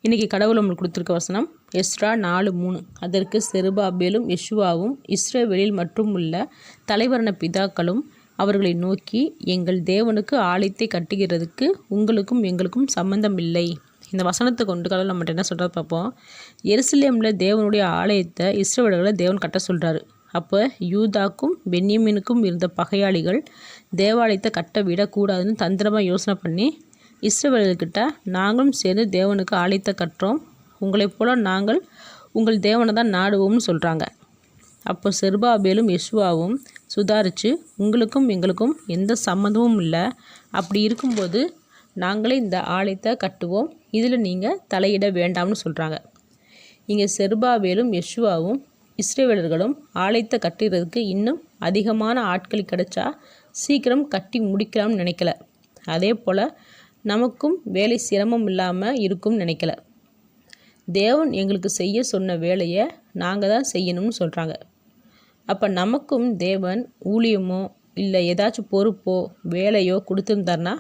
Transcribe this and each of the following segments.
இன்றைக்கி கடவுள் நம்மளுக்கு கொடுத்துருக்க வசனம் எஸ்ரா 4:3. அதற்கு செருபாபேலும் யெஷுவாவும் இஸ்ரவேலில் மற்றும் உள்ள தலைவரான பிதாக்களும் அவர்களை நோக்கி, எங்கள் தேவனுக்கு ஆலயத்தை கட்டுகிறதுக்கு உங்களுக்கும் எங்களுக்கும் சம்பந்தம் இல்லை. இந்த வசனத்தை கொண்டு கடவுள் நம்மகிட்ட என்ன சொல்கிறது பார்ப்போம். எருசலேமில் தேவனுடைய ஆலயத்தை இஸ்ரவேலர்களை தேவன் கட்ட சொல்கிறாரு. அப்போ யூதாக்கும் பென்யமீனுக்கும் இருந்த பகையாளிகள் தேவாலயத்தை கட்ட விடக்கூடாதுன்னு தந்திரமாக யோசனை பண்ணி இஸ்ரவேலர்கிட்ட, நாங்களும் சேர்ந்து தேவனுக்கு ஆலயத்தை கட்டுறோம், உங்களைப் போல நாங்கள் உங்கள் தேவனை தான் நாடுவோம்னு சொல்கிறாங்க. அப்போ செருபாபேலும் யெஷுவாவும் சுதாரித்து, உங்களுக்கும் எங்களுக்கும் எந்த சம்மந்தமும் இல்லை, அப்படி இருக்கும்போது நாங்களே இந்த ஆலயத்தை கட்டுவோம், இதில் நீங்கள் தலையிட வேண்டாம்னு சொல்கிறாங்க. இங்கே செருபாபேலும் யெஷுவாவும் இஸ்ரவேலர்களும் ஆலயத்தை கட்டுறதுக்கு இன்னும் அதிகமான ஆட்கள் கிடைச்சா சீக்கிரம் கட்டி முடிக்கலாம்னு நினைக்கல. அதே போல் நமக்கும் வேலை சிரமம் இல்லாமல் இருக்கும்னு நினைக்கல. தேவன் எங்களுக்கு செய்ய சொன்ன வேலையை நாங்கள் தான் செய்யணும்னு சொல்கிறாங்க. அப்போ நமக்கும் தேவன் ஊழியமோ இல்லை ஏதாச்சும் பொறுப்போ வேலையோ கொடுத்துருந்தாருன்னா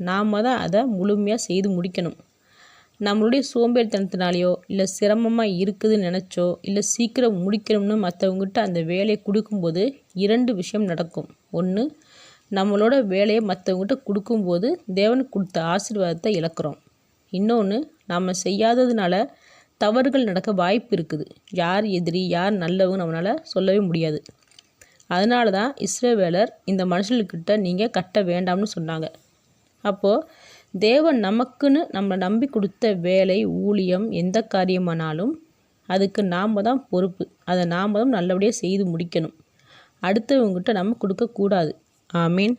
நாம் தான் அதை முழுமையாக செய்து முடிக்கணும். நம்மளுடைய சோம்பேறித்தனத்தினாலேயோ இல்லை சிரமமாக இருக்குதுன்னு நினச்சோ இல்லை சீக்கிரம் முடிக்கணும்னு மற்றவங்ககிட்ட அந்த வேலையை கொடுக்கும்போது 2 விஷயம் நடக்கும். ஒன்று, நம்மளோட வேலையை மற்றவங்ககிட்ட கொடுக்கும்போது தேவன் கொடுத்த ஆசீர்வாதத்தை இழக்கிறோம். இன்னொன்று, நம்ம செய்யாததுனால தவறுகள் நடக்க வாய்ப்பு இருக்குது. யார் எதிரி யார் நல்லவங்க நம்மளால் சொல்லவே முடியாது. அதனால தான் இஸ்ரவேலர் இந்த மனுஷர்கிட்ட நீங்கள் கட்ட வேண்டாம்னு சொன்னாங்க. அப்போது தேவன் நமக்குன்னு நம்ம நம்பி கொடுத்த வேலை ஊழியம் எந்த காரியமானாலும் அதுக்கு நாம் தான் பொறுப்பு. அதை நாம் தான் நல்லபடியாக செய்து முடிக்கணும். அடுத்தவங்ககிட்ட நம்ம கொடுக்கக்கூடாது. ஆமீன்.